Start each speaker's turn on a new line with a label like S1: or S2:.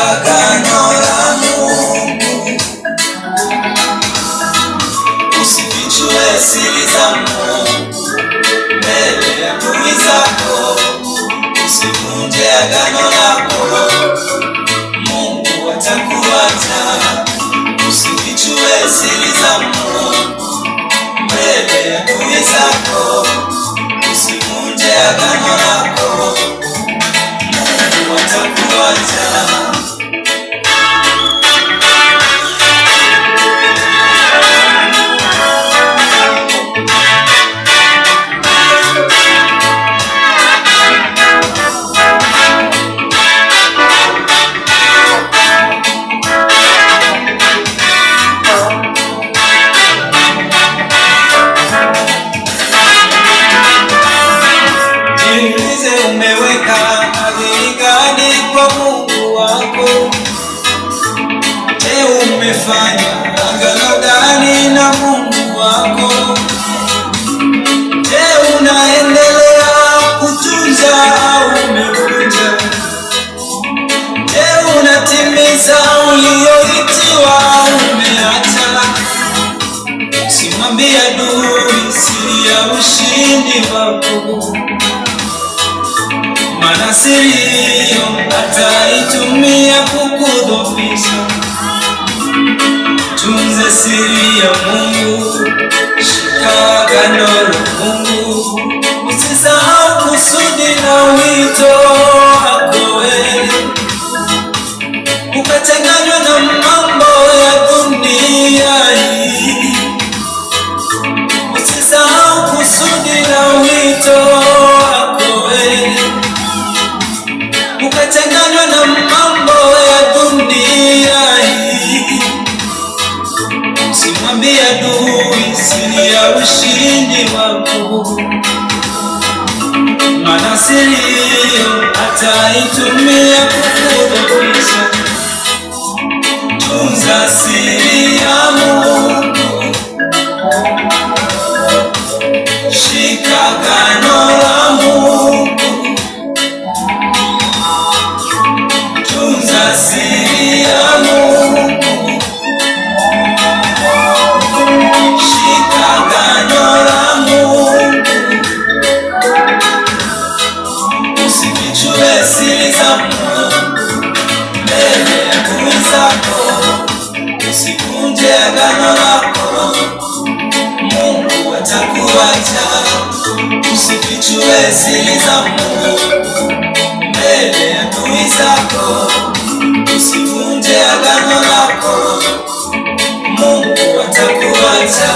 S1: agano la Mungu, usifichue siri za Mungu mbele ya adui zako, usivunje agano lako, Mungu atakuacha. Usifichue siri za Mungu mbele ya adui zako, usivunje agano lako, Mungu atakuacha. Umeweka ahadi gani kwa Mungu wako? Je, umefanya agano gani na Mungu wako? Je, unaendelea kutunza au umevunja? Je, unatimiza ulioitiwa au umeacha? Usimwambie adui siri ya ushindi wako, maana siri hiyo ataitumia kukudhoofisha. Tunze siri ya Mungu, shika agano la Mungu, usisahau kusudi na wito wako wewe, ukachanganywa na mambo ya dunia hii. Usisahau kusudi na wito wako wewe, ukachanganywa na mambo ya dunia hii. Usimwambie adui siri ya ushindi wako, maana siri hiyo ataitumia kukudhoofisha. Tunza siri ya Mungu, shika agano la Mungu, tunza siri ya Mungu, shika agano la Mungu, usifichue siri za Mungu mbele ya adui zako, usivunje agano lako, Mungu atakuacha. Usifichue siri za Mungu mbele ya adui zako, usivunje agano lako, Mungu atakuacha.